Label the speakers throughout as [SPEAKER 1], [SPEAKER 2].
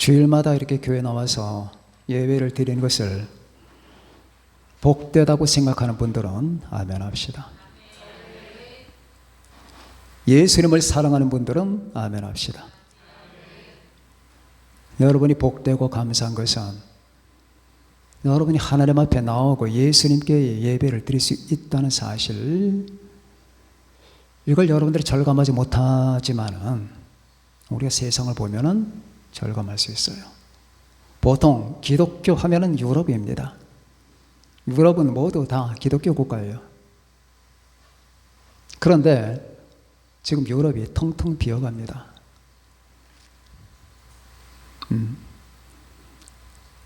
[SPEAKER 1] 주일마다 이렇게 교회 나와서 예배를 드리는 것을 복되다고 생각하는 분들은 아멘 합시다. 예수님을 사랑하는 분들은 아멘 합시다. 여러분이 복되고 감사한 것은 여러분이 하나님 앞에 나오고 예수님께 예배를 드릴 수 있다는 사실, 이걸 여러분들이 절감하지 못하지만은 우리가 세상을 보면은 절감할 수 있어요. 보통 기독교 하면은 유럽입니다. 유럽은 모두 다 기독교 국가예요. 그런데 지금 유럽이 텅텅 비어갑니다.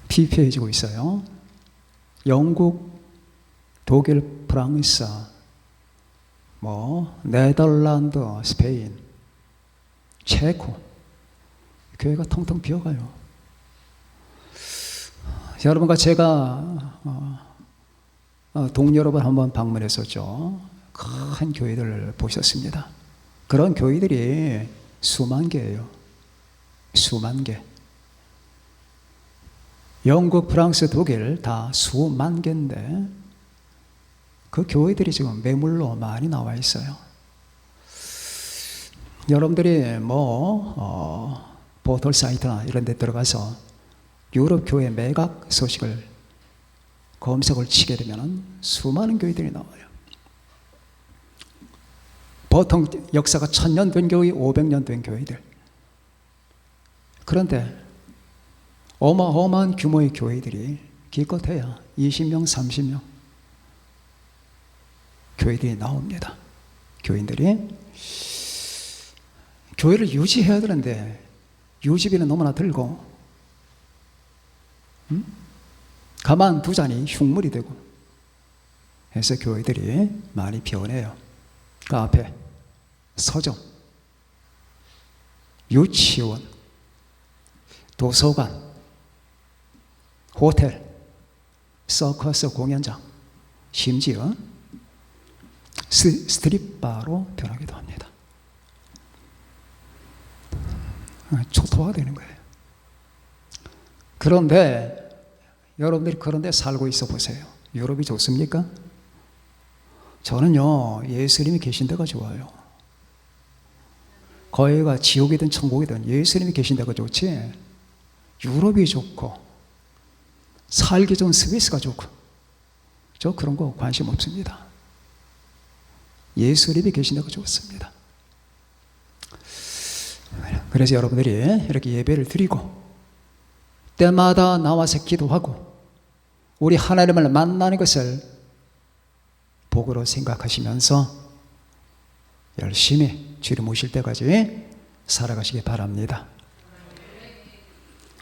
[SPEAKER 1] 피폐해지고 있어요. 영국, 독일, 프랑스, 네덜란드, 스페인, 체코, 교회가 텅텅 비어가요. 여러분과 제가 동유럽을 한번 방문했었죠. 큰 교회들을 보셨습니다. 그런 교회들이 수만 개예요. 수만 개. 영국, 프랑스, 독일 다 수만 개인데 그 교회들이 지금 매물로 많이 나와 있어요. 여러분들이 포털 사이트나 이런 데 들어가서 유럽 교회 매각 소식을 검색을 치게 되면 수많은 교회들이 나와요. 보통 역사가 1000년 된 교회, 500년 된 교회들. 그런데 어마어마한 규모의 교회들이 기껏해야 20명, 30명 교회들이 나옵니다. 교인들이 교회를 유지해야 되는데 유지비는 너무나 들고 가만두자니 흉물이 되고 해서 교회들이 많이 비어내요. 그 앞에 서점, 유치원, 도서관, 호텔, 서커스 공연장, 심지어 스트립바로 변하기도 합니다. 초토화되는 거예요. 그런데 여러분들이 그런데 살고 있어 보세요. 유럽이 좋습니까? 저는요, 예수님이 계신 데가 좋아요. 거기가 지옥이든 천국이든 예수님이 계신 데가 좋지, 유럽이 좋고 살기 좋은 스위스가 좋고, 저 그런 거 관심 없습니다. 예수님이 계신 데가 좋습니다. 그래서 여러분들이 이렇게 예배를 드리고 때마다 나와서 기도하고 우리 하나님을 만나는 것을 복으로 생각하시면서 열심히 주를 모실 때까지 살아가시기 바랍니다.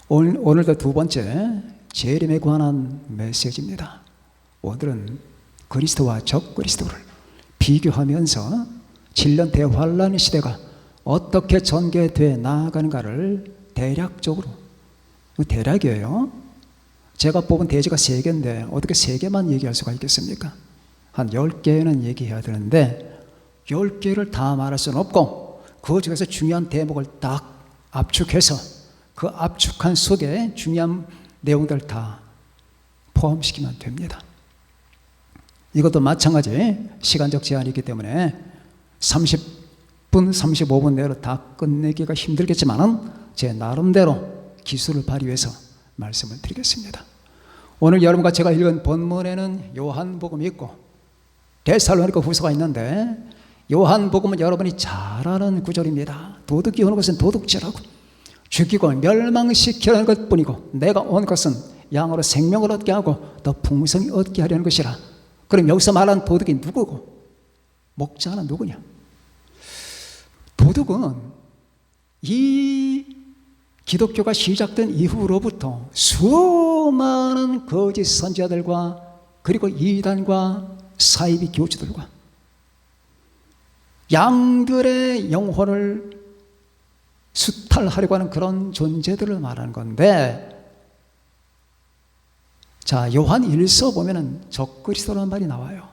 [SPEAKER 1] 오늘도 두 번째 재림에 관한 메시지입니다. 오늘은 그리스도와 적그리스도를 비교하면서 7년 대환란 시대가 어떻게 전개되어 나아가는가를 대략적으로, 대략이에요. 제가 뽑은 대지가 3개인데 어떻게 3개만 얘기할 수가 있겠습니까? 한 10개는 얘기해야 되는데 10개를 다 말할 수는 없고 그 중에서 중요한 대목을 딱 압축해서 그 압축한 속에 중요한 내용들을 다 포함시키면 됩니다. 이것도 마찬가지 시간적 제한이 있기 때문에 30분, 35분 내로 다 끝내기가 힘들겠지만 제 나름대로 기술을 발휘해서 말씀을 드리겠습니다. 오늘 여러분과 제가 읽은 본문에는 요한복음이 있고 데살로니가 후서가 있는데, 요한복음은 여러분이 잘 아는 구절입니다. 도둑이 오는 것은 도둑질하고 죽이고 멸망시키려는 것뿐이고 내가 온 것은 양으로 생명을 얻게 하고 더 풍성히 얻게 하려는 것이라. 그럼 여기서 말하는 도둑이 누구고 목자는 누구냐? 도둑은 이 기독교가 시작된 이후로부터 수많은 거짓 선지자들과 그리고 이단과 사이비 교주들과 양들의 영혼을 수탈하려고 하는 그런 존재들을 말하는 건데, 자, 요한 1서 보면은 적그리스도라는 말이 나와요.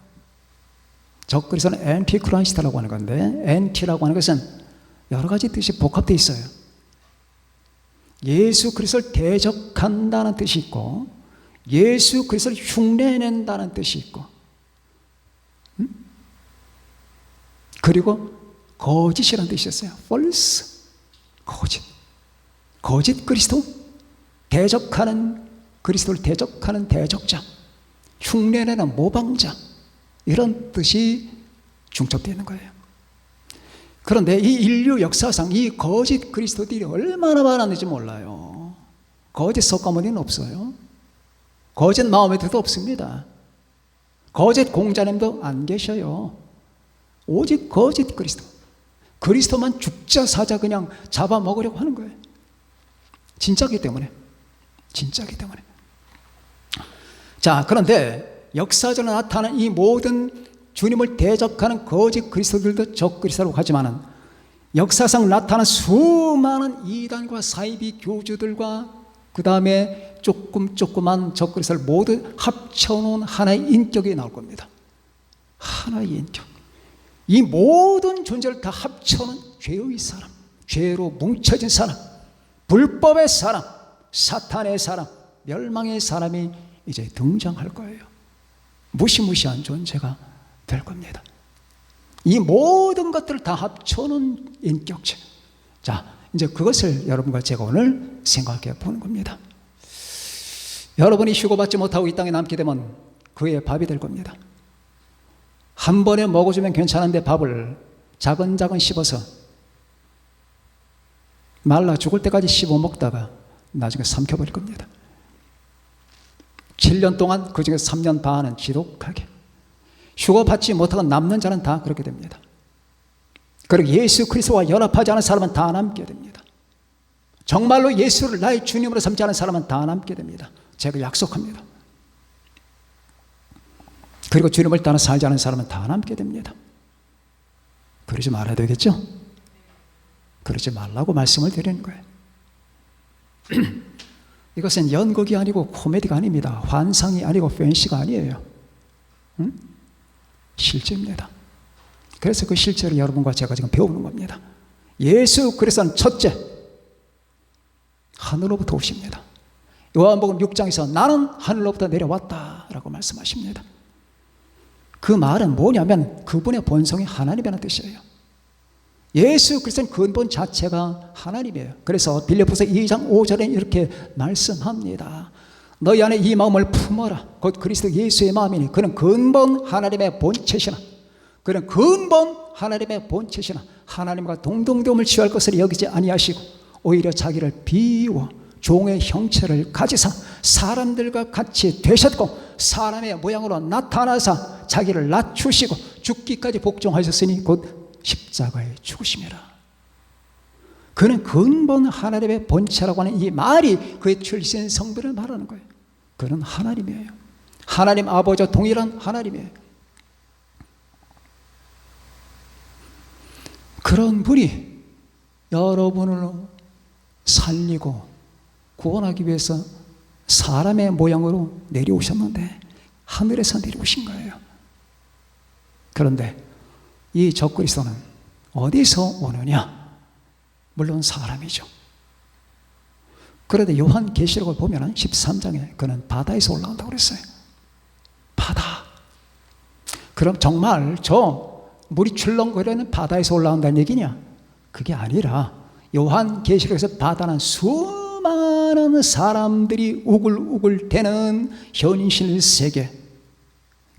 [SPEAKER 1] 적그리스도는 엔티크라이스트라고 하는 건데, 엔티라고 하는 것은 여러 가지 뜻이 복합되어 있어요. 예수 그리스도를 대적한다는 뜻이 있고 예수 그리스도를 흉내낸다는 뜻이 있고 그리고 거짓이라는 뜻이 있어요. false, 거짓 그리스도, 대적하는 그리스도를 대적하는 대적자, 흉내내는 모방자, 이런 뜻이 중첩되어 있는 거예요. 그런데 이 인류 역사상 이 거짓 그리스도들이 얼마나 많았는지 몰라요. 거짓 석가모니는 없어요. 거짓 마호메트도 없습니다. 거짓 공자님도 안 계셔요. 오직 거짓 그리스도. 그리스도만 죽자 사자 그냥 잡아먹으려고 하는 거예요. 진짜기 때문에. 자, 그런데 역사적으로 나타나는 이 모든 주님을 대적하는 거짓 그리스도들도 적그리스도라고 하지만은 역사상 나타난 수많은 이단과 사이비 교주들과 그 다음에 조그만 적그리스도를 모두 합쳐놓은 하나의 인격이 나올 겁니다. 하나의 인격. 이 모든 존재를 다 합쳐놓은 죄의 사람, 죄로 뭉쳐진 사람, 불법의 사람, 사탄의 사람, 멸망의 사람이 이제 등장할 거예요. 무시무시한 존재가 될 겁니다. 이 모든 것들을 다 합쳐놓은 인격체. 자, 이제 그것을 여러분과 제가 오늘 생각해 보는 겁니다. 여러분이 휴거받지 못하고 이 땅에 남게 되면 그의 밥이 될 겁니다. 한 번에 먹어주면 괜찮은데 밥을 자근자근 씹어서 말라 죽을 때까지 씹어 먹다가 나중에 삼켜버릴 겁니다. 7년 동안 그 중에 3년 반은 지독하게 휴거받지 못하고 남는 자는 다 그렇게 됩니다. 그리고 예수 그리스도와 연합하지 않은 사람은 다 남게 됩니다. 정말로 예수를 나의 주님으로 삼지 않은 사람은 다 남게 됩니다. 제가 약속합니다. 그리고 주님을 따라 살지 않은 사람은 다 남게 됩니다. 그러지 말아야 되겠죠? 그러지 말라고 말씀을 드리는 거예요. 이것은 연극이 아니고 코미디가 아닙니다. 환상이 아니고 팬시가 아니에요. 실제입니다. 그래서 그 실제를 여러분과 제가 지금 배우는 겁니다. 예수 그리스도는 첫째 하늘로부터 오십니다. 요한복음 6장에서 나는 하늘로부터 내려왔다라고 말씀하십니다. 그 말은 뭐냐면 그분의 본성이 하나님이라는 뜻이에요. 예수 그리스도는 근본 자체가 하나님이에요. 그래서 빌립보서 2장 5절에 이렇게 말씀합니다. 너희 안에 이 마음을 품어라. 곧 그리스도 예수의 마음이니 그는 근본 하나님의 본체시나 그는 근본 하나님의 본체시나 하나님과 동등됨을 취할 것을 여기지 아니하시고 오히려 자기를 비워 종의 형체를 가지사 사람들과 같이 되셨고 사람의 모양으로 나타나사 자기를 낮추시고 죽기까지 복종하셨으니 곧 십자가에 죽으심이라. 그는 근본 하나님의 본체라고 하는 이 말이 그의 출신 성별을 말하는 거예요. 그는 하나님이에요. 하나님 아버지와 동일한 하나님이에요. 그런 분이 여러분을 살리고 구원하기 위해서 사람의 모양으로 내려오셨는데 하늘에서 내려오신 거예요. 그런데 이 적그리스도는 어디서 오느냐? 물론 사람이죠. 그런데 요한계시록을 보면 13장에 그는 바다에서 올라온다고 그랬어요. 바다. 그럼 정말 저 물이 출렁거리는 바다에서 올라온다는 얘기냐? 그게 아니라 요한계시록에서 바다는 수많은 사람들이 우글우글 대는 현실 세계,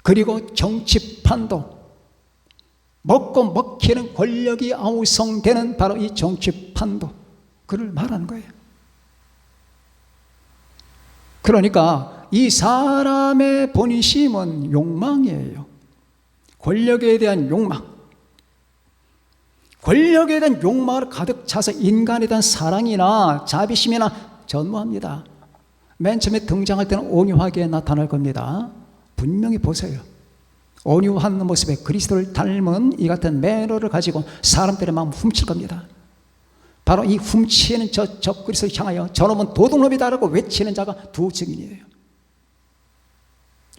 [SPEAKER 1] 그리고 정치판도, 먹고 먹히는 권력이 아우성되는 바로 이 정치판도, 그를 말하는 거예요. 그러니까 이 사람의 본심은 욕망이에요. 권력에 대한 욕망, 권력에 대한 욕망을 가득 차서 인간에 대한 사랑이나 자비심이나 전무합니다. 맨 처음에 등장할 때는 온유하게 나타날 겁니다. 분명히 보세요. 온유한 모습에 그리스도를 닮은 이 같은 매너를 가지고 사람들의 마음을 훔칠 겁니다. 바로 이 훔치는 저 적그리스도를 향하여 저놈은 도둑놈이다라고 외치는 자가 두 증인이에요.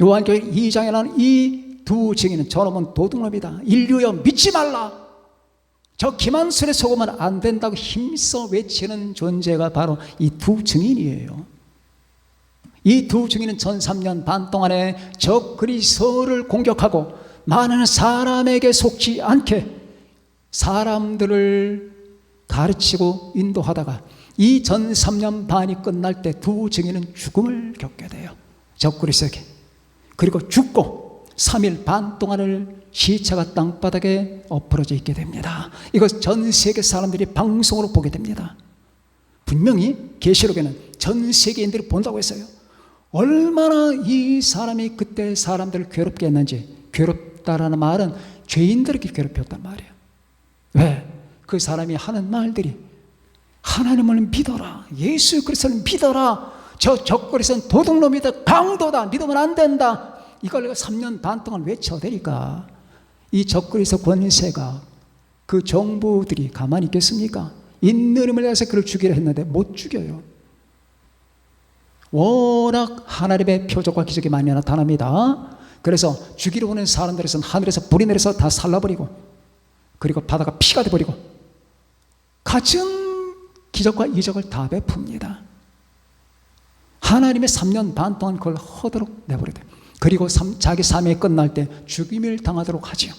[SPEAKER 1] 요한계시록 2장에 나오는 이 두 증인은 저놈은 도둑놈이다. 인류여 믿지 말라. 저 기만술에 속으면 안 된다고 힘써 외치는 존재가 바로 이 두 증인이에요. 이 두 증인은 전 3년 반 동안에 적 그리스도를 공격하고 많은 사람에게 속지 않게 사람들을 가르치고 인도하다가 이 전 3년 반이 끝날 때 두 증인은 죽음을 겪게 돼요. 적 그리스도에게. 그리고 죽고 3일 반 동안을 시체가 땅바닥에 엎어져 있게 됩니다. 이것 전 세계 사람들이 방송으로 보게 됩니다. 분명히 계시록에는 전 세계인들이 본다고 했어요. 얼마나 이 사람이 그때 사람들을 괴롭게 했는지. 괴롭다라는 말은 죄인들에게 괴롭혔단 말이에요. 왜? 그 사람이 하는 말들이 하나님을 믿어라, 예수 그리스도를 믿어라, 저 적그리스도는 도둑놈이다, 강도다, 믿으면 안 된다, 이걸 내가 3년 반 동안 외쳐대니까 이 적그리스도 권세가 그 정부들이 가만히 있겠습니까? 있는 힘을 내서 그를 죽이려 했는데 못 죽여요. 워낙 하나님의 표적과 기적이 많이 나타납니다. 그래서 죽이러 오는 사람들에서는 하늘에서 불이 내려서 다 살라버리고, 그리고 바다가 피가 돼버리고 갖은 기적과 이적을 다 베풉니다. 하나님의 3년 반 동안 그걸 허도록 내버려둬요. 그리고 자기 삶이 끝날 때 죽임을 당하도록 하지요.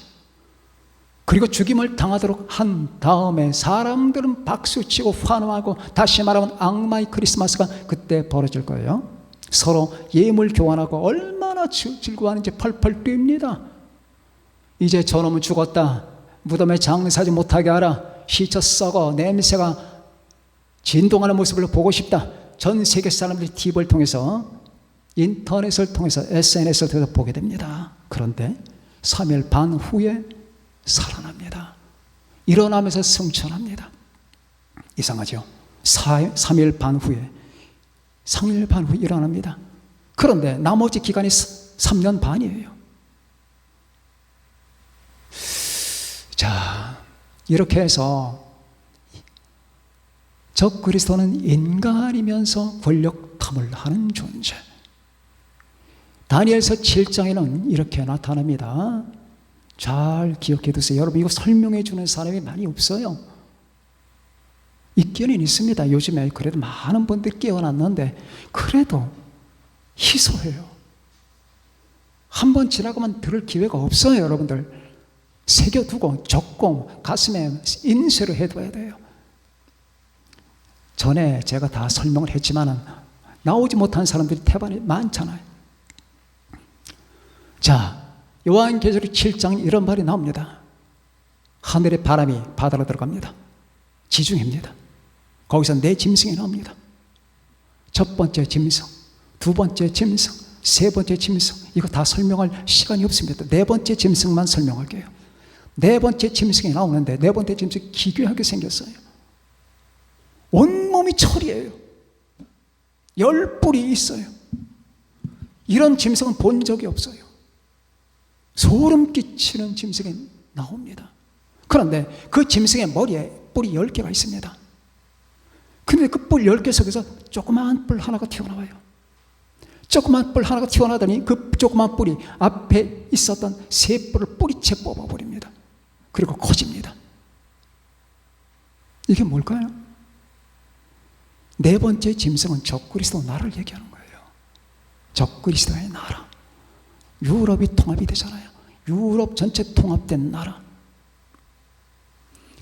[SPEAKER 1] 그리고 죽임을 당하도록 한 다음에 사람들은 박수치고 환호하고, 다시 말하면 악마의 크리스마스가 그때 벌어질 거예요. 서로 예물 교환하고 얼마나 즐거워하는지 펄펄 뜁니다. 이제 저놈은 죽었다, 무덤에 장사하지 못하게 하라, 시쳐 썩어 냄새가 진동하는 모습을 보고 싶다. 전 세계 사람들이 TV를 통해서, 인터넷을 통해서, SNS를 통해서 보게 됩니다. 그런데 3일 반 후에 살아납니다. 일어나면서 승천합니다. 이상하죠? 3일 반 후에 일어납니다. 그런데 나머지 기간이 3년 반이에요. 자, 이렇게 해서 적 그리스도는 인간이면서 권력 탐을 하는 존재. 다니엘서 7장에는 이렇게 나타납니다. 잘 기억해 두세요. 여러분, 이거 설명해 주는 사람이 많이 없어요. 있기는 있습니다. 요즘에 그래도 많은 분들이 깨어났는데 그래도 희소해요. 한번 지나가면 들을 기회가 없어요. 여러분들 새겨두고 적공 가슴에 인쇄를 해둬야 돼요. 전에 제가 다 설명을 했지만 나오지 못한 사람들이 태반이 많잖아요. 자, 요한계시록 7장 이런 말이 나옵니다. 하늘의 바람이 바다로 들어갑니다. 지중해입니다. 거기서 네 짐승이 나옵니다. 첫 번째 짐승, 두 번째 짐승, 세 번째 짐승, 이거 다 설명할 시간이 없습니다. 네 번째 짐승만 설명할게요. 네 번째 짐승이 나오는데, 네 번째 짐승이 기괴하게 생겼어요. 온몸이 철이에요. 10뿔이 있어요. 이런 짐승은 본 적이 없어요. 소름 끼치는 짐승이 나옵니다. 그런데 그 짐승의 머리에 뿔이 10개가 있습니다. 근데 그 뿔 10개 속에서 조그마한 뿔 하나가 튀어나와요. 조그마한 뿔 하나가 튀어나오더니 그 조그마한 뿔이 앞에 있었던 세 뿔을 뿌리채 뽑아버립니다. 그리고 커집니다. 이게 뭘까요? 네 번째 짐승은 적그리스도 나라를 얘기하는 거예요. 적그리스도의 나라. 유럽이 통합이 되잖아요. 유럽 전체 통합된 나라.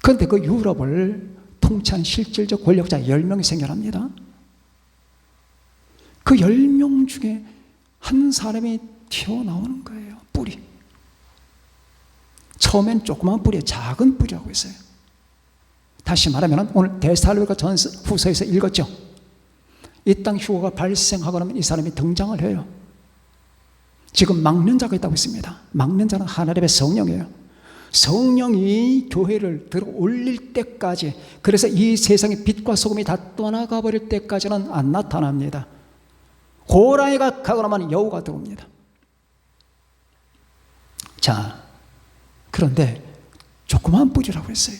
[SPEAKER 1] 그런데 그 유럽을 통치한 실질적 권력자 10명이 생겨납니다. 그 10명 중에 한 사람이 튀어나오는 거예요. 뿔이. 처음엔 조그만 뿔이에요. 작은 뿔이라고 했어요. 다시 말하면 오늘 데살로니가 후서에서 읽었죠. 이 땅 휴거가 발생하고 나면 이 사람이 등장을 해요. 지금 막는 자가 있다고 했습니다. 막는 자는 하나님의 성령이에요. 성령이 교회를 들어 올릴 때까지, 그래서 이 세상의 빛과 소금이 다 떠나가 버릴 때까지는 안 나타납니다. 호랑이가 가고 나면 여우가 들어옵니다. 자, 그런데 조그만 뿔이라고 했어요.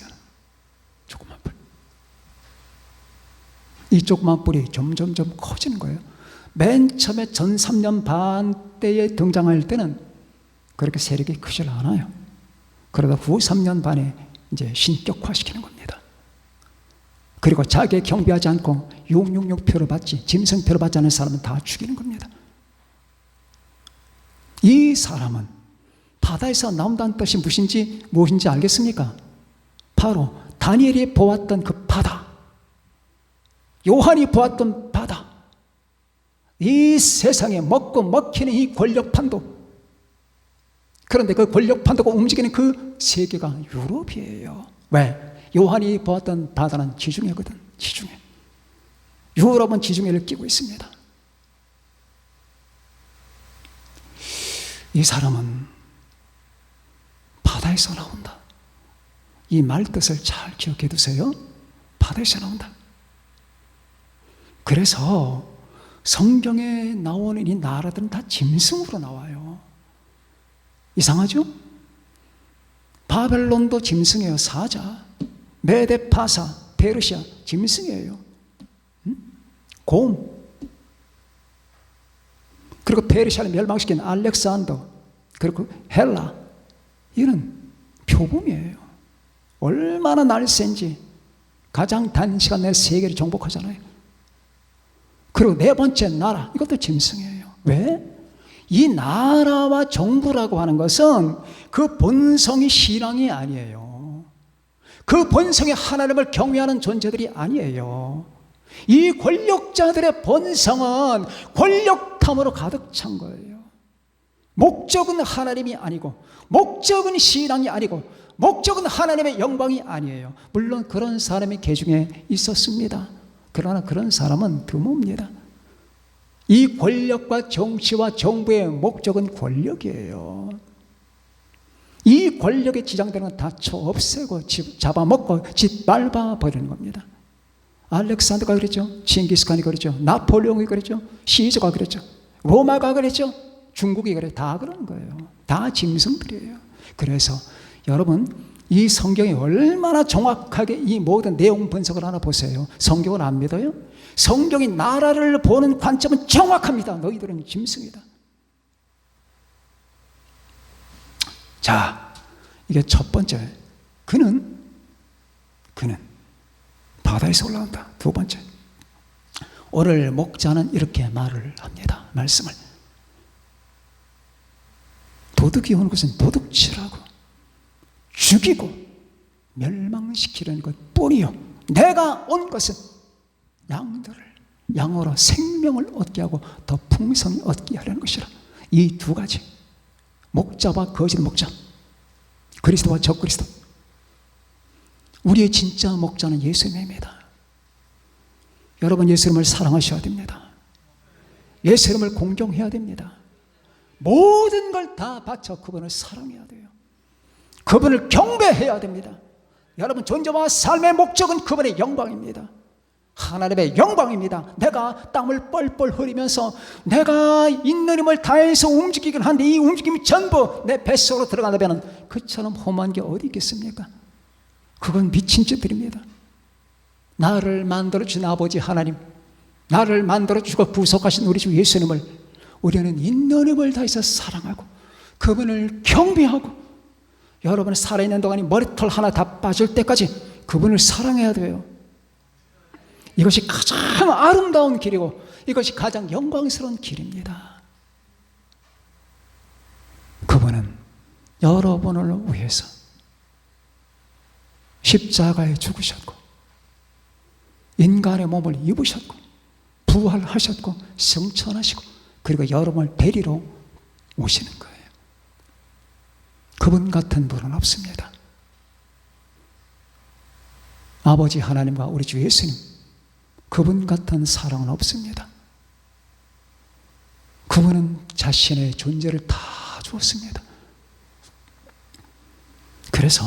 [SPEAKER 1] 조그만 뿔. 이 조그만 뿔이 점점점 커지는 거예요. 맨 처음에 전 3년 반 때에 등장할 때는 그렇게 세력이 크질 않아요. 그러다 후 3년 반에 이제 신격화시키는 겁니다. 그리고 자기의 경배하지 않고 666표를 받지, 짐승표를 받지 않은 사람은 다 죽이는 겁니다. 이 사람은 바다에서 나온다는 뜻이 무엇인지 알겠습니까? 바로 다니엘이 보았던 그 바다, 요한이 보았던 바다, 이 세상에 먹고 먹히는 이 권력판도, 그런데 그 권력판도가 움직이는 그 세계가 유럽이에요. 왜? 요한이 보았던 바다는 지중해거든. 지중해. 유럽은 지중해를 끼고 있습니다. 이 사람은 바다에서 나온다. 이 말뜻을 잘 기억해 두세요. 바다에서 나온다. 그래서 성경에 나오는 이 나라들은 다 짐승으로 나와요. 이상하죠? 바벨론도 짐승이에요. 사자. 메데파사, 페르시아 짐승이에요. 곰. 그리고 페르시아를 멸망시킨 알렉산더, 그리고 헬라, 이는 표범이에요. 얼마나 날쌘지. 가장 단시간 내에 세계를 정복하잖아요. 그리고 네 번째 나라, 이것도 짐승이에요. 왜? 이 나라와 정부라고 하는 것은 그 본성이 신앙이 아니에요. 그 본성이 하나님을 경외하는 존재들이 아니에요. 이 권력자들의 본성은 권력탐으로 가득 찬 거예요. 목적은 하나님이 아니고, 목적은 신앙이 아니고, 목적은 하나님의 영광이 아니에요. 물론 그런 사람이 계중에 있었습니다. 그러나 그런 사람은 드뭅니다. 이 권력과 정치와 정부의 목적은 권력이에요. 이 권력에 지장되는 건 다 없애고 잡아먹고 짓밟아버리는 겁니다. 알렉산더가 그랬죠. 칭기스칸이 그랬죠. 나폴레옹이 그랬죠. 시저가 그랬죠. 로마가 그랬죠. 중국이 그래. 다 그런 거예요. 다 짐승들이에요. 그래서 여러분, 이 성경이 얼마나 정확하게 이 모든 내용 분석을 하나 보세요. 성경을 안 믿어요? 성경이 나라를 보는 관점은 정확합니다. 너희들은 짐승이다. 자, 이게 첫 번째. 그는 바다에서 올라온다. 두 번째. 오늘 목자는 이렇게 말을 합니다. 말씀을. 도둑이 오는 것은 도둑질하고 죽이고 멸망시키려는 것뿐이요. 내가 온 것은 양으로 생명을 얻게 하고 더 풍성히 얻게 하려는 것이라. 이 두 가지. 목자와 거짓 목자, 그리스도와 적그리스도. 우리의 진짜 목자는 예수님입니다. 여러분, 예수님을 사랑하셔야 됩니다. 예수님을 공경해야 됩니다. 모든 걸 다 바쳐 그분을 사랑해야 돼요. 그분을 경배해야 됩니다. 여러분, 존재와 삶의 목적은 그분의 영광입니다. 하나님의 영광입니다. 내가 땀을 뻘뻘 흘리면서 내가 있는 힘을 다해서 움직이긴 한데 이 움직임이 전부 내 뱃속으로 들어간다면 그처럼 험한 게 어디 있겠습니까? 그건 미친 짓들입니다. 나를 만들어주신 아버지 하나님, 나를 만들어주고 구속하신 우리 주 예수님을 우리는 있는 힘을 다해서 사랑하고 그분을 경배하고, 여러분 살아있는 동안이 머리털 하나 다 빠질 때까지 그분을 사랑해야 돼요. 이것이 가장 아름다운 길이고 이것이 가장 영광스러운 길입니다. 그분은 여러분을 위해서 십자가에 죽으셨고 인간의 몸을 입으셨고 부활하셨고 승천하시고 그리고 여러분을 데리러 오시는 거예요. 그분 같은 분은 없습니다. 아버지 하나님과 우리 주 예수님, 그분 같은 사랑은 없습니다. 그분은 자신의 존재를 다 주었습니다. 그래서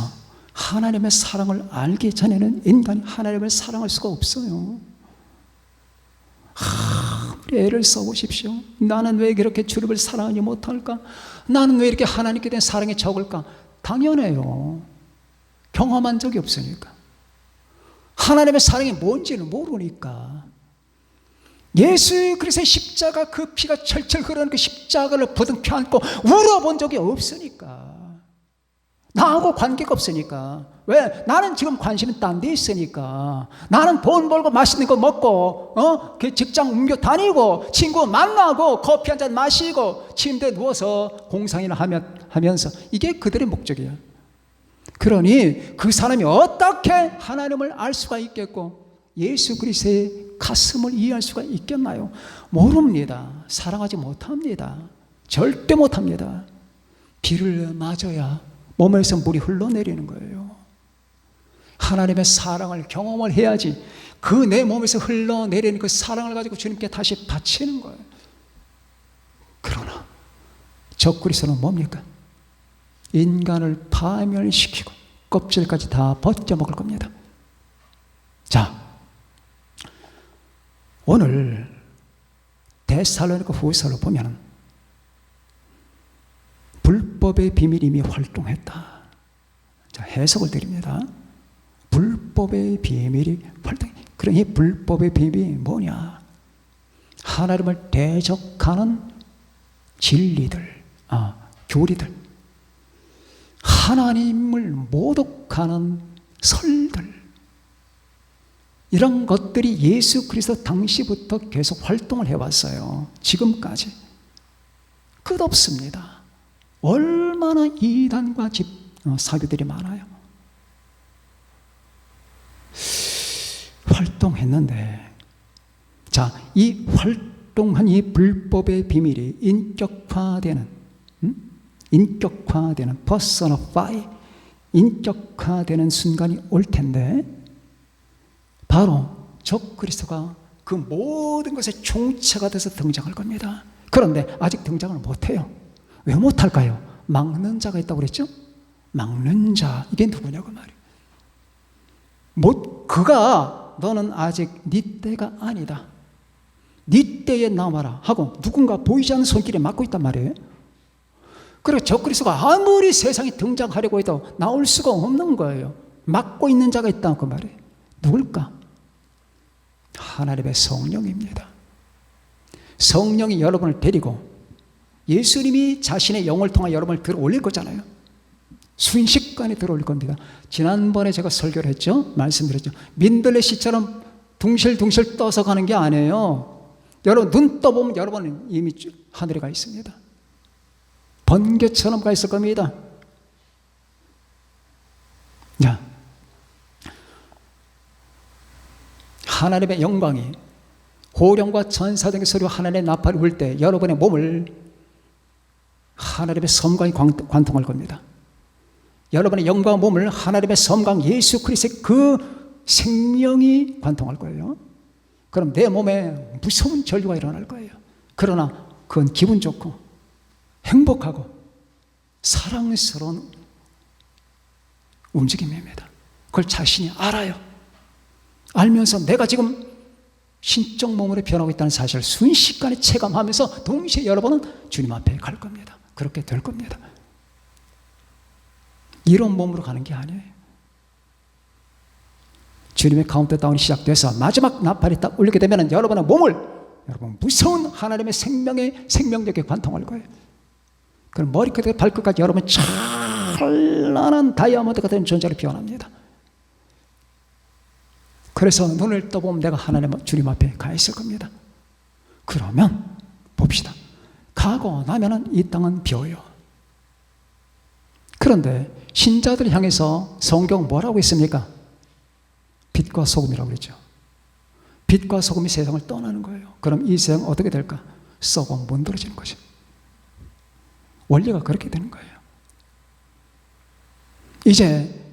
[SPEAKER 1] 하나님의 사랑을 알기 전에는 인간이 하나님을 사랑할 수가 없어요. 아무리 애를 써보십시오. 나는 왜 그렇게 주님을 사랑하지 못할까? 나는 왜 이렇게 하나님께 대한 사랑이 적을까? 당연해요. 경험한 적이 없으니까. 하나님의 사랑이 뭔지를 모르니까. 예수 그리스도의 십자가, 그 피가 철철 흐르는 그 십자가를 부둥켜 안고 울어본 적이 없으니까. 나하고 관계가 없으니까. 왜? 나는 지금 관심이 딴 데 있으니까. 나는 돈 벌고 맛있는 거 먹고, 그 직장 옮겨 다니고, 친구 만나고, 커피 한잔 마시고, 침대에 누워서 공상이나 하면서, 이게 그들의 목적이야. 그러니 그 사람이 어떻게 하나님을 알 수가 있겠고, 예수 그리스도의 가슴을 이해할 수가 있겠나요? 모릅니다. 사랑하지 못합니다. 절대 못합니다. 비를 맞아야 몸에서 물이 흘러내리는 거예요. 하나님의 사랑을 경험을 해야지 그 내 몸에서 흘러내리는 그 사랑을 가지고 주님께 다시 바치는 거예요. 그러나 적그리스도는 뭡니까? 인간을 파멸시키고 껍질까지 다 벗겨먹을 겁니다. 자, 오늘 데살로니가 후서를 보면 불법의 비밀이 이미 활동했다. 자, 해석을 드립니다. 불법의 비밀이 활동. 그러니 불법의 비밀이 뭐냐? 하나님을 대적하는 진리들, 교리들, 하나님을 모독하는 설들, 이런 것들이 예수 그리스도 당시부터 계속 활동을 해왔어요. 지금까지 끝없습니다. 얼마나 이단과 사교들이 많아요. 활동했는데, 자, 이 활동한 이 불법의 비밀이 인격화되는 퍼스너파이, 인격화되는 순간이 올 텐데, 바로 적그리스도가 그 모든 것의 총체가 돼서 등장할 겁니다. 그런데 아직 등장을 못해요. 왜 못할까요? 막는 자가 있다고 그랬죠? 막는 자, 이게 누구냐고 말이에요. 그가 너는 아직 네 때가 아니다. 네 때에 나와라 하고 누군가 보이지 않는 손길에 막고 있단 말이에요. 그리고 적그리스도가 아무리 세상에 등장하려고 해도 나올 수가 없는 거예요. 막고 있는 자가 있다고 그 말이에요. 누굴까? 하나님의 성령입니다. 성령이 여러분을 데리고 예수님이 자신의 영을 통해 여러분을 들어 올릴 거잖아요. 순식간에 들어 올릴 겁니다. 지난번에 제가 설교를 했죠. 말씀드렸죠. 민들레 씨처럼 둥실둥실 떠서 가는 게 아니에요. 여러분 눈 떠보면 여러분은 이미 하늘에 가 있습니다. 번개처럼 가 있을 겁니다. 자, 하나님의 영광이 호령과 천사 등의 소리와 하나님의 나팔이 울 때 여러분의 몸을 하나님의 섬광이 관통할 겁니다. 여러분의 영광 몸을 하나님의 섬광 예수 그리스도의 그 생명이 관통할 거예요. 그럼 내 몸에 무서운 전류가 일어날 거예요. 그러나 그건 기분 좋고 행복하고 사랑스러운 움직임입니다. 그걸 자신이 알아요. 알면서 내가 지금 신적 몸으로 변하고 있다는 사실을 순식간에 체감하면서 동시에 여러분은 주님 앞에 갈 겁니다. 그렇게 될 겁니다. 이런 몸으로 가는 게 아니에요. 주님의 카운트다운이 시작돼서 마지막 나팔이 딱 울리게 되면 여러분의 몸을 여러분 무서운 하나님의 생명력에 관통할 거예요. 그럼 머리끝에서 발끝까지 여러분 찬란한 다이아몬드 같은 존재로 변합니다. 그래서 눈을 떠보면 내가 하나님 주님 앞에 가 있을 겁니다. 그러면 봅시다. 가고 나면은 이 땅은 비어요. 그런데 신자들을 향해서 성경 뭐라고 했습니까? 빛과 소금이라고 그랬죠. 빛과 소금이 세상을 떠나는 거예요. 그럼 이 세상은 어떻게 될까? 썩어 문드러지는 거죠. 원리가 그렇게 되는 거예요. 이제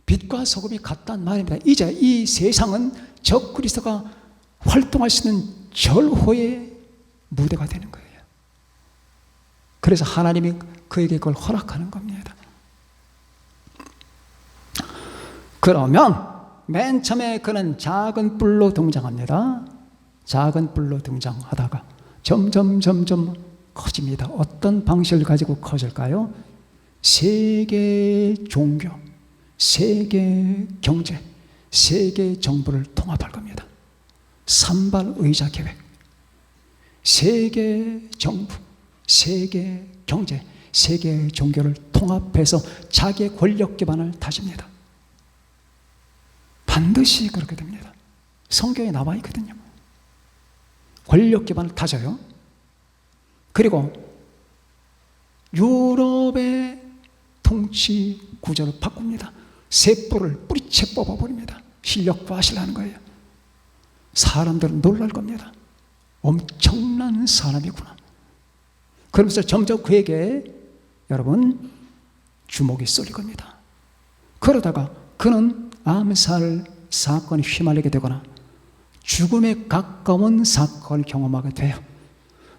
[SPEAKER 1] 빛과 소금이 같단 말입니다. 이제 이 세상은 적그리스도가 활동할 수 있는 절호의 무대가 되는 거예요. 그래서 하나님이 그에게 그걸 허락하는 겁니다. 그러면 맨 처음에 그는 작은 뿔로 등장합니다. 작은 뿔로 등장하다가 점점 커집니다. 어떤 방식을 가지고 커질까요? 세계 종교, 세계 경제, 세계 정부를 통합할 겁니다. 산발 의자 계획, 세계 정부, 세계 경제, 세계 종교를 통합 통합해서 자기의 권력 기반을 다집니다. 반드시 그렇게 됩니다. 성경에 나와 있거든요. 권력 기반을 다져요. 그리고 유럽의 통치 구조를 바꿉니다. 셋불을 뿌리채 뽑아버립니다. 실력 과시하는 거예요. 사람들은 놀랄 겁니다. 엄청난 사람이구나. 그러면서 점점 그에게 여러분 주목이 쏠릴 겁니다. 그러다가 그는 암살 사건에 휘말리게 되거나 죽음에 가까운 사건을 경험하게 돼요.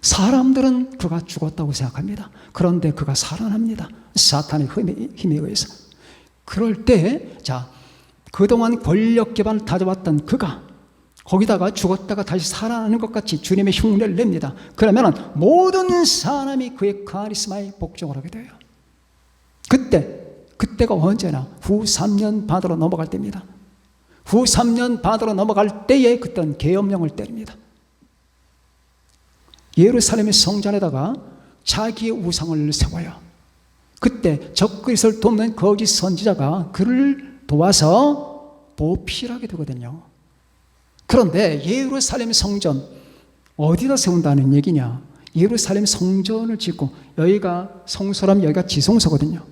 [SPEAKER 1] 사람들은 그가 죽었다고 생각합니다. 그런데 그가 살아납니다. 사탄의 힘에 의해서. 그럴 때, 자, 그동안 권력 기반을 다져왔던 그가 거기다가 죽었다가 다시 살아나는 것 같이 주님의 흉내를 냅니다. 그러면 모든 사람이 그의 카리스마에 복종을 하게 돼요. 그때가 언제나 후 3년 반으로 넘어갈 때입니다. 후 3년 반으로 넘어갈 때에 그때는 계엄령을 때립니다. 예루살렘의 성전에다가 자기의 우상을 세워요. 그때 적그리스도를 돕는 거짓 선지자가 그를 도와서 보필하게 되거든요. 그런데 예루살렘 성전 어디다 세운다는 얘기냐? 예루살렘 성전을 짓고 여기가 성소라면 여기가 지성소거든요.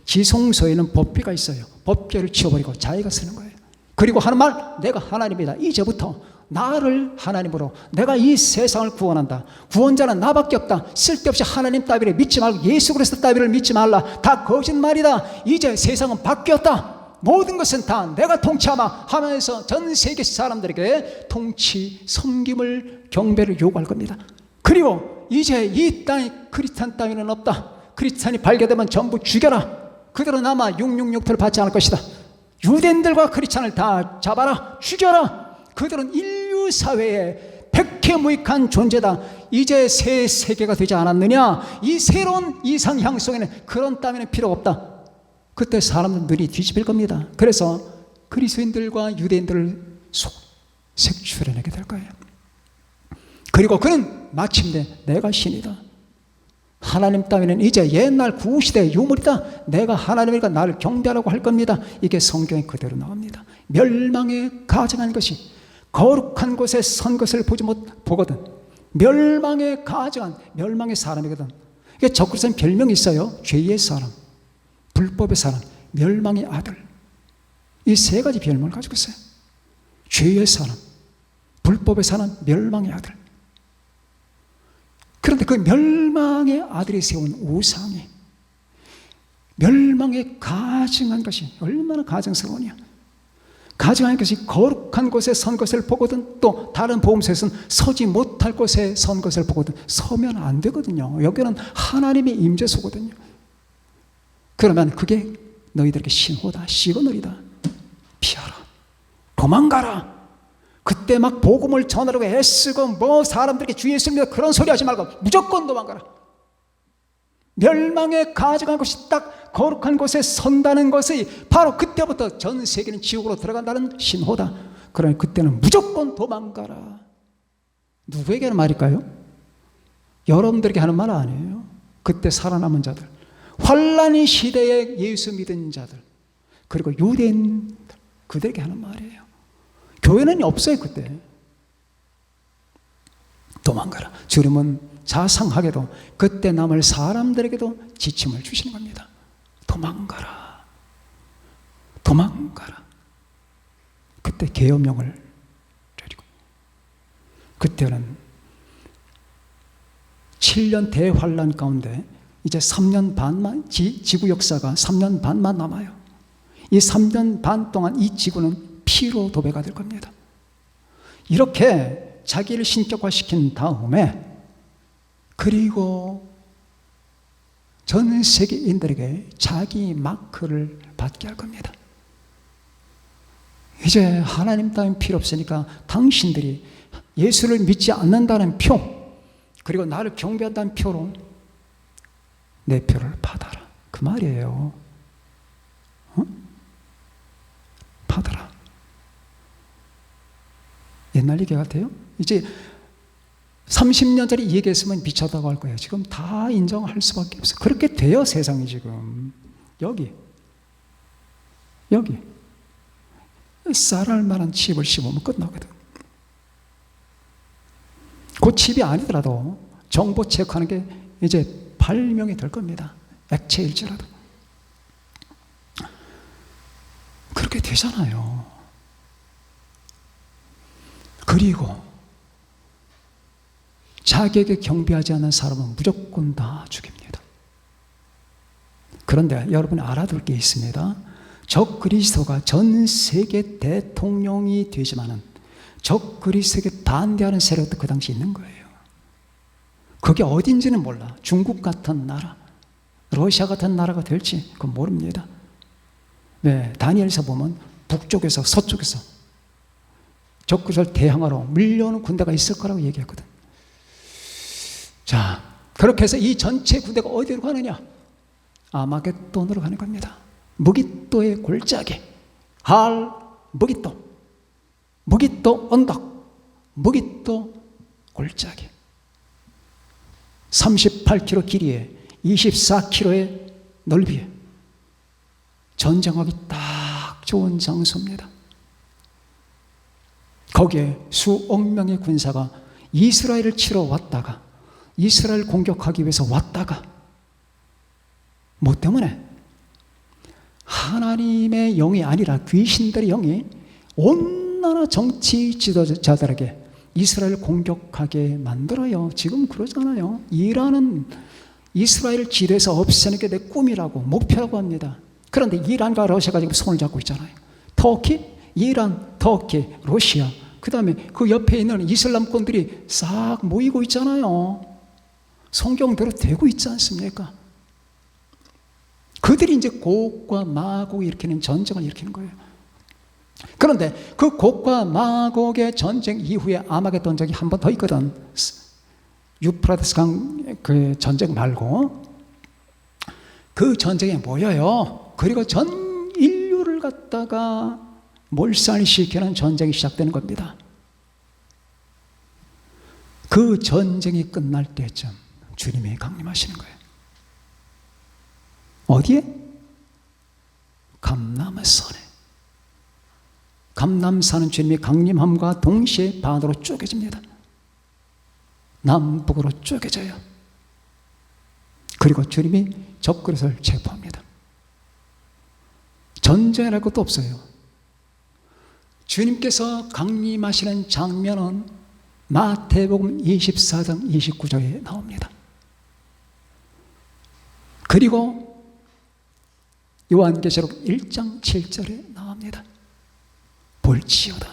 [SPEAKER 1] 지성소에는 법궤가 있어요. 법궤를 치워버리고 자기가 쓰는 거예요. 그리고 하는 말, 내가 하나님이다. 이제부터 나를 하나님으로 내가 이 세상을 구원한다. 구원자는 나밖에 없다. 쓸데없이 하나님 따위를 믿지 말고 예수 그리스도 따위를 믿지 말라. 다 거짓말이다. 이제 세상은 바뀌었다. 모든 것은 다 내가 통치하마 하면서 전 세계 사람들에게 통치, 섬김을, 경배를 요구할 겁니다. 그리고 이제 이 땅에 크리스찬 따위는 없다. 크리스찬이 발견되면 전부 죽여라. 그들은 아마 666를 받지 않을 것이다. 유대인들과 크리스찬을 다 잡아라. 죽여라. 그들은 인류 사회에 백해무익한 존재다. 이제 새 세계가 되지 않았느냐? 이 새로운 이상향 속에는 그런 따위는 필요가 없다. 그때 사람들은 눈이 뒤집힐 겁니다. 그래서 그리스도인들과 유대인들을 색출해내게 될 거예요. 그리고 그는 마침내 내가 신이다. 하나님 따위는 이제 옛날 구시대의 유물이다. 내가 하나님이니까 나를 경배하라고 할 겁니다. 이게 성경에 그대로 나옵니다. 멸망에 가증한 것이 거룩한 곳에 선 것을 보거든. 멸망에 가증한 멸망의 사람이거든. 이게 적그리스도는 별명이 있어요. 죄의 사람, 불법의 사람, 멸망의 아들. 이 세 가지 별명을 가지고 있어요. 죄의 사람, 불법의 사람, 멸망의 아들. 그런데 그 멸망의 아들이 세운 우상이 멸망에 가증한 것이 얼마나 가증스러우냐. 가증한 것이 거룩한 곳에 선 것을 보거든. 또 다른 복음서에서는 서지 못할 곳에 선 것을 보거든. 서면 안 되거든요. 여기는 하나님의 임재소거든요. 그러면 그게 너희들에게 신호다, 시그널이다. 피하라, 도망가라. 그때 막 복음을 전하려고 애쓰고 뭐 사람들에게 주 예수님이다 그런 소리 하지 말고 무조건 도망가라. 멸망에 가증한 것이 딱 거룩한 곳에 선다는 것이 바로 그때부터 전 세계는 지옥으로 들어간다는 신호다. 그러니 그때는 무조건 도망가라. 누구에게 하는 말일까요? 여러분들에게 하는 말 아니에요. 그때 살아남은 자들, 환란의 시대에 예수 믿은 자들, 그리고 유대인들, 그들에게 하는 말이에요. 교회는 없어요. 그때 도망가라. 주님은 자상하게도 그때 남을 사람들에게도 지침을 주시는 겁니다. 도망가라, 도망가라. 그때 계엄령을 내리고, 그때는 7년 대환란 가운데 이제 3년 반만, 지구 역사가 3년 반만 남아요. 이 3년 반 동안 이 지구는 피로 도배가 될 겁니다. 이렇게 자기를 신격화시킨 다음에 그리고 전 세계인들에게 자기 마크를 받게 할 겁니다. 이제 하나님 따윈 필요 없으니까 당신들이 예수를 믿지 않는다는 표, 그리고 나를 경배한다는 표로 내 표를 받아라. 그 말이에요. 받아라. 옛날 얘기 같아요. 이제 30년짜리 얘기했으면 미쳤다고 할 거예요. 지금 다 인정할 수밖에 없어요. 그렇게 돼요, 세상이 지금. 여기 쌀알 만한 칩을 씹으면 끝나거든. 그 칩이 아니더라도 정보 체크하는 게 이제 발명이 될 겁니다. 액체일지라도. 그렇게 되잖아요. 그리고 자기에게 경배하지 않는 사람은 무조건 다 죽입니다. 그런데 여러분이 알아둘 게 있습니다. 적 그리스도가 전 세계 대통령이 되지만은 적 그리스도에게 반대하는 세력도 그 당시 있는 거예요. 그게 어딘지는 몰라. 중국 같은 나라, 러시아 같은 나라가 될지 그건 모릅니다. 네, 다니엘서 보면 북쪽에서 서쪽에서 적 그리스도를 대항하러 밀려오는 군대가 있을 거라고 얘기했거든. 자, 그렇게 해서 이 전체 군대가 어디로 가느냐? 아마겟돈으로 가는 겁니다. 무깃도의 골짜기, 무깃도 언덕, 무깃도 골짜기. 38km 길이에 24km의 넓이에 전쟁하기 딱 좋은 장소입니다. 거기에 수억 명의 군사가 이스라엘을 치러 왔다가 이스라엘 공격하기 위해서 왔다가 뭐 때문에? 하나님의 영이 아니라 귀신들의 영이 온나라 정치 지도자들에게 이스라엘을 공격하게 만들어요. 지금 그러잖아요. 이란은 이스라엘을 지도에서 없애는 게 내 꿈이라고 목표라고 합니다. 그런데 이란과 러시아가 지금 손을 잡고 있잖아요. 터키, 이란, 터키, 러시아, 그 다음에 그 옆에 있는 이슬람권들이 싹 모이고 있잖아요. 성경대로 되고 있지 않습니까? 그들이 이제 곡과 마곡이 일으키는 전쟁을 일으키는 거예요. 그런데 그 곡과 마곡의 전쟁 이후에 아마겟돈전이 한 번 더 있거든. 유프라테스 강 그 전쟁 말고 그 전쟁에 모여요. 그리고 전 인류를 갖다가 몰살시키는 전쟁이 시작되는 겁니다. 그 전쟁이 끝날 때쯤 주님이 강림하시는 거예요. 어디에? 감람산에. 감람산은 주님이 강림함과 동시에 반으로 쪼개집니다. 남북으로 쪼개져요. 그리고 주님이 적그릇을 체포합니다. 전쟁이랄 것도 없어요. 주님께서 강림하시는 장면은 마태복음 24장 29절에 나옵니다. 그리고 요한계시록 1장 7절에 나옵니다. 볼지어다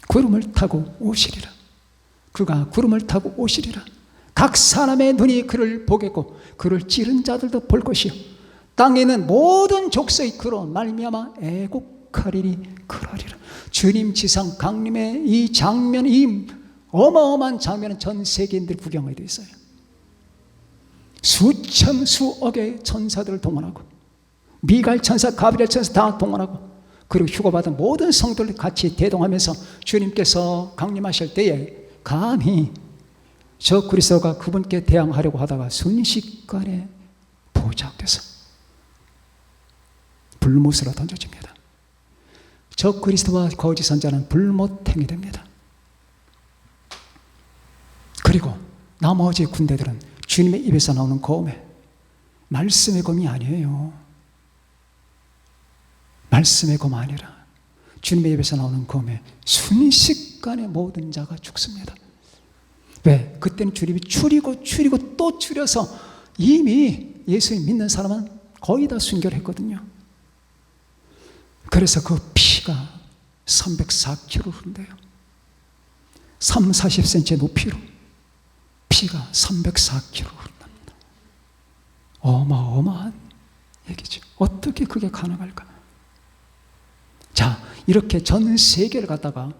[SPEAKER 1] 구름을 타고 오시리라. 그가 구름을 타고 오시리라. 각 사람의 눈이 그를 보겠고 그를 찌른 자들도 볼 것이요 땅에 있는 모든 족속이 그로 말미암아 애곡하리니 그러리라. 주님 지상 강림의 이 장면, 이 어마어마한 장면은 전 세계인들이 구경하게 돼 있어요. 수천 수억의 천사들을 동원하고 미가엘 천사, 가브리엘 천사 다 동원하고 그리고 휴거받은 모든 성도들 같이 대동하면서 주님께서 강림하실 때에 감히 저 그리스도가 그분께 대항하려고 하다가 순식간에 포착돼서 불못으로 던져집니다. 저 그리스도와 거짓 선자는 불못행이 됩니다. 그리고 나머지 군대들은 주님의 입에서 나오는 검에 말씀의 검이 아니에요. 말씀의 검 아니라 주님의 입에서 나오는 검에 순식간에 모든 자가 죽습니다. 왜? 그때는 주님이 줄이고 또 줄여서 이미 예수님 믿는 사람은 거의 다 순교를 했거든요. 그래서 그 피가 304km 흐른대요. 30-40cm 높이로 피가 304km 흐른답니다. 어마어마한 얘기죠. 어떻게 그게 가능할까? 자, 이렇게 전 세계를 갖다가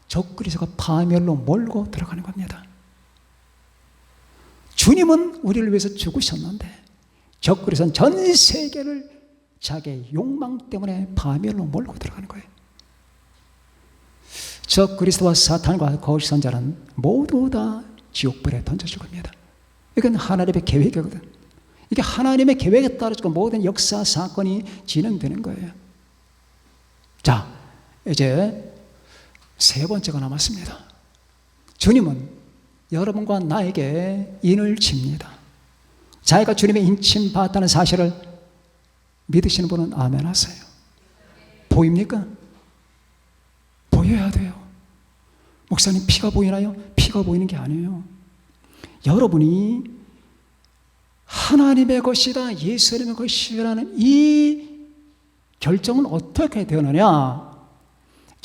[SPEAKER 1] 적그리스도가 파멸로 몰고 들어가는 겁니다. 주님은 우리를 위해서 죽으셨는데 적그리스도는 전 세계를 자기의 욕망 때문에 파멸로 몰고 들어가는 거예요. 적그리스도와 사탄과 거짓 선자는 모두 다 지옥불에 던져줄 겁니다. 이건 하나님의 계획이거든. 이게 하나님의 계획에 따라서 모든 역사 사건이 진행되는 거예요. 자, 이제 세 번째가 남았습니다. 주님은 여러분과 나에게 인을 칩니다. 자기가 주님의 인침 받았다는 사실을 믿으시는 분은 아멘 하세요. 보입니까? 보여야 돼요. 목사님, 피가 보이나요? 피가 보이는 게 아니에요. 여러분이 하나님의 것이다, 예수님의 것이라는 이 결정은 어떻게 되느냐?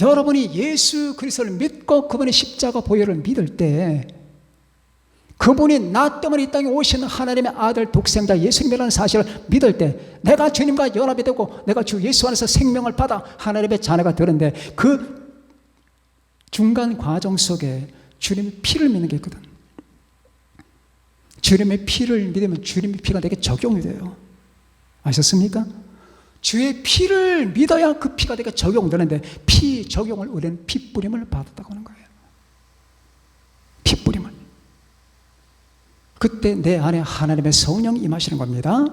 [SPEAKER 1] 여러분이 예수 그리스도를 믿고 그분의 십자가 보혈을 믿을 때, 그분이 나 때문에 이 땅에 오신 하나님의 아들 독생자 예수님이라는 사실을 믿을 때, 내가 주님과 연합이 되고 내가 주 예수 안에서 생명을 받아 하나님의 자녀가 되는데, 그 중간 과정 속에 주님의 피를 믿는 게 있거든. 주님의 피를 믿으면 주님의 피가 내게 적용이 돼요. 아셨습니까? 주의 피를 믿어야 그 피가 내게 적용되는데, 피 적용을 우리는 피 뿌림을 받았다고 하는 거예요. 피 뿌림을. 그때 내 안에 하나님의 성령이 임하시는 겁니다.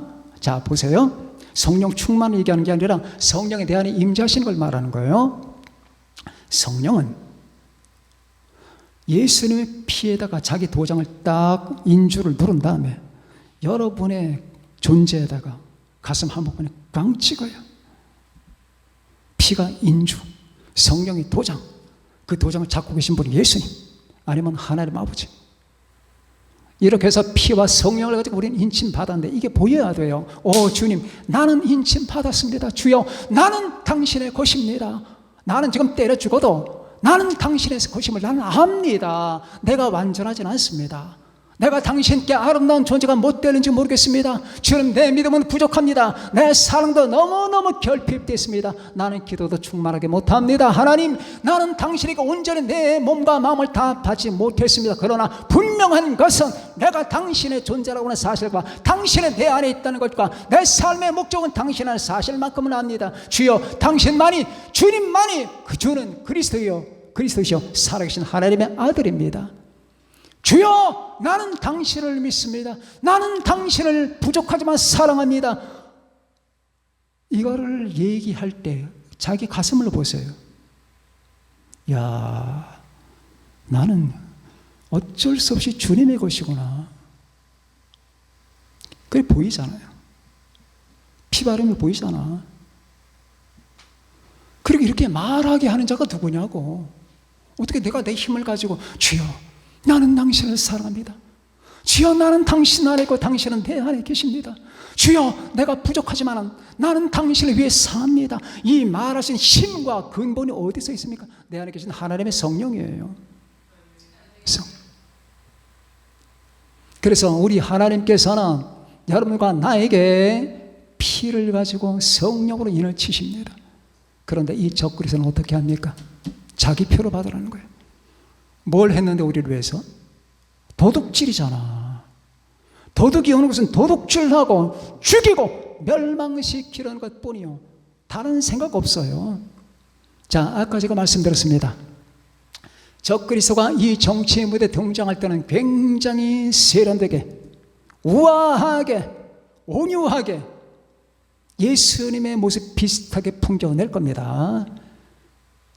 [SPEAKER 1] 자, 보세요. 성령 충만을 얘기하는 게 아니라 성령이 내 안에 임재하시는 걸 말하는 거예요. 성령은 예수님의 피에다가 자기 도장을 딱 인주를 누른 다음에 여러분의 존재에다가 가슴 한복판에 깡 찍어요. 피가 인주, 성령이 도장. 그 도장을 잡고 계신 분이 예수님, 아니면 하나님 아버지. 이렇게 해서 피와 성령을 가지고 우리는 인침 받았는데, 이게 보여야 돼요. 오, 주님, 나는 인침 받았습니다. 주여, 나는 당신의 것입니다. 나는 지금 때려 죽어도 나는 당신의 것임을 나는 압니다. 내가 완전하진 않습니다. 내가 당신께 아름다운 존재가 못 되는지 모르겠습니다. 주님, 내 믿음은 부족합니다. 내 사랑도 너무너무 결핍되었습니다. 나는 기도도 충만하게 못합니다. 하나님, 나는 당신에게 온전히 내 몸과 마음을 다 받지 못했습니다. 그러나 분명한 것은 내가 당신의 존재라고 하는 사실과 당신의 내 안에 있다는 것과 내 삶의 목적은 당신의 사실만큼은 압니다. 주여, 당신만이, 주님만이 그 주는 그리스도이시여 살아계신 하나님의 아들입니다. 주여, 나는 당신을 믿습니다. 나는 당신을 부족하지만 사랑합니다. 이거를 얘기할 때 자기 가슴을 보세요. 야, 나는 어쩔 수 없이 주님의 것이구나. 그게 보이잖아요. 피바름이 보이잖아. 그리고 이렇게 말하게 하는 자가 누구냐고. 어떻게 내가 내 힘을 가지고 주여, 나는 당신을 사랑합니다. 주여, 나는 당신 안에 있고 당신은 내 안에 계십니다. 주여, 내가 부족하지만 나는 당신을 위해 삽니다. 이 말하신 힘과 근본이 어디서 있습니까? 내 안에 계신 하나님의 성령이에요. 그래서 우리 하나님께서는 여러분과 나에게 피를 가지고 성령으로 인을 치십니다. 그런데 이 적그리스도는 어떻게 합니까? 자기 표로 받으라는 거예요. 뭘 했는데 우리를 위해서? 도둑질이잖아. 도둑이 오는 것은 도둑질하고 죽이고 멸망시키려는 것뿐이요, 다른 생각 없어요. 자, 아까 제가 말씀드렸습니다. 적그리스도가 이 정치의 무대에 등장할 때는 굉장히 세련되게, 우아하게, 온유하게 예수님의 모습 비슷하게 풍겨낼 겁니다.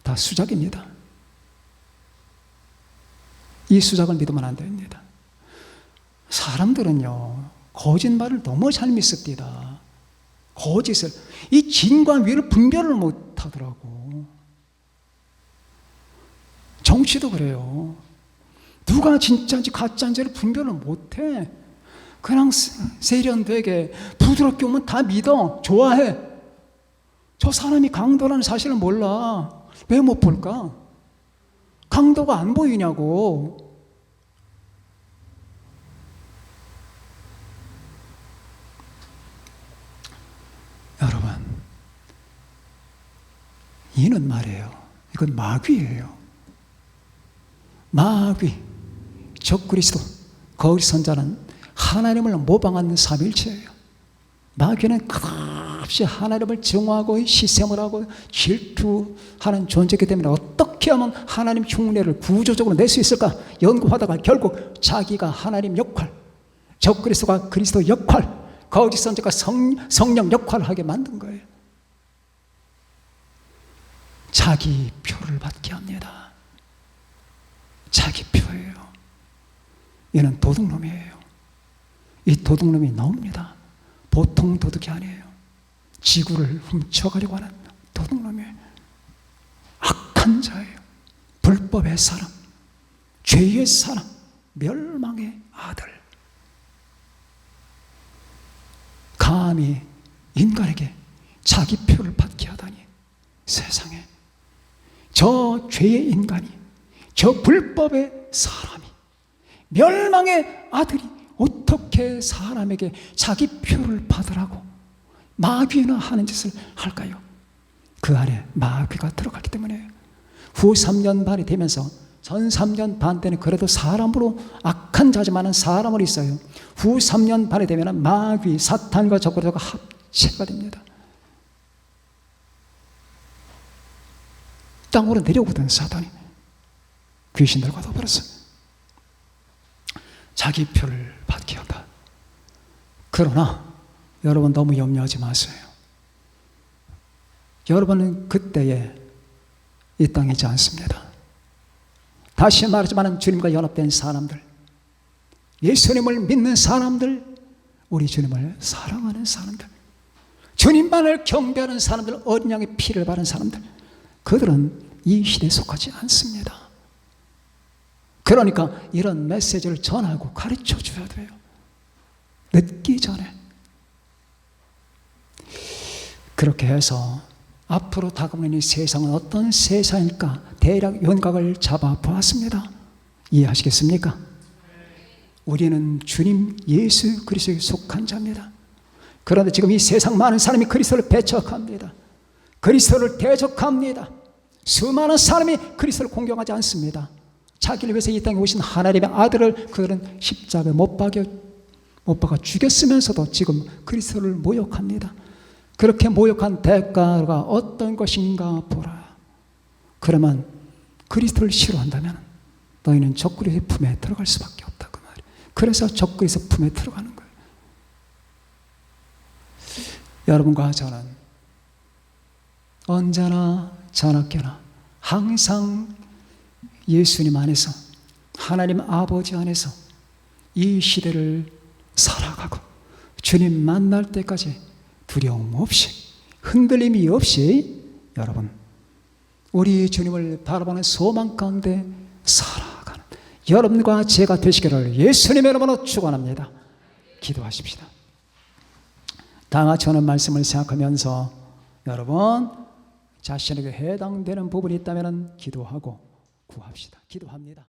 [SPEAKER 1] 다 수작입니다. 이 수작을 믿으면 안 됩니다. 사람들은요, 거짓말을 너무 잘 믿습니다. 거짓을, 이 진과 위를 분별을 못 하더라고. 정치도 그래요. 누가 진짜인지 가짜인지를 분별을 못 해. 그냥 세련되게 부드럽게 오면 다 믿어, 좋아해. 저 사람이 강도라는 사실을 몰라. 왜 못 볼까? 강도가 안 보이냐고. 여러분, 이는 말이에요. 이건 마귀예요. 마귀, 적그리스도, 거짓 선자는 하나님을 모방하는 삼일체예요. 마귀는 끝없이 하나님을 정하고 시샘을 하고 질투하는 존재이기 때문에 어떻게 하면 하나님 흉내를 구조적으로 낼 수 있을까 연구하다가 결국 자기가 하나님 역할, 적그리스도가 그리스도 역할, 거짓 선지자가 성령 역할을 하게 만든 거예요. 자기 표를 받게 합니다. 자기 표예요. 얘는 도둑놈이에요. 이 도둑놈이 나옵니다. 보통 도둑이 아니에요. 지구를 훔쳐가려고 하는 도둑놈이에요. 악한 자예요. 불법의 사람, 죄의 사람, 멸망의 아들. 감히 인간에게 자기 표를 받게 하다니, 세상에 저 죄의 인간이, 저 불법의 사람이, 멸망의 아들이 어떻게 사람에게 자기 표를 받으라고 마귀나 하는 짓을 할까요? 그 안에 마귀가 들어갔기 때문에 후 3년 반이 되면서 전 3년 반 때는 그래도 사람으로 악한 자지만은 사람으로 있어요. 후 3년 반이 되면 마귀, 사탄과 적그리스도가 합체가 됩니다. 땅으로 내려오거든 사탄이. 귀신들과 더불어서 자기 표를 받게 한다. 그러나 여러분 너무 염려하지 마세요. 여러분은 그때에 이 땅에 있지 않습니다. 다시 말하지만 주님과 연합된 사람들, 예수님을 믿는 사람들, 우리 주님을 사랑하는 사람들, 주님만을 경배하는 사람들, 어린 양의 피를 바른 사람들, 그들은 이 시대에 속하지 않습니다. 그러니까 이런 메시지를 전하고 가르쳐 줘야 돼요. 늦기 전에. 그렇게 해서 앞으로 다가오는 이 세상은 어떤 세상일까 대략 윤곽을 잡아 보았습니다. 이해하시겠습니까? 우리는 주님 예수 그리스도에 속한 자입니다. 그런데 지금 이 세상 많은 사람이 그리스도를 배척합니다. 그리스도를 대적합니다. 수많은 사람이 그리스도를 공경하지 않습니다. 자기를 위해서 이 땅에 오신 하나님의 아들을 그들은 십자가에 못 박아 죽였으면서도 지금 그리스도를 모욕합니다. 그렇게 모욕한 대가가 어떤 것인가 보라. 그러면 그리스도를 싫어한다면 너희는 적그리스도의 품에 들어갈 수밖에 없다 그 말이에요. 그래서 적그리스도 품에 들어가는 거예요. 여러분과 저는 언제나 자나깨나 항상 예수님 안에서, 하나님 아버지 안에서 이 시대를 살아가고 주님 만날 때까지 두려움 없이, 흔들림이 없이 여러분 우리 주님을 바라보는 소망 가운데 살아가는 여러분과 제가 되시기를 예수님의 이름으로 축원합니다. 기도하십시다. 다 같이 하는 말씀을 생각하면서 여러분 자신에게 해당되는 부분이 있다면 기도하고 구합시다. 기도합니다.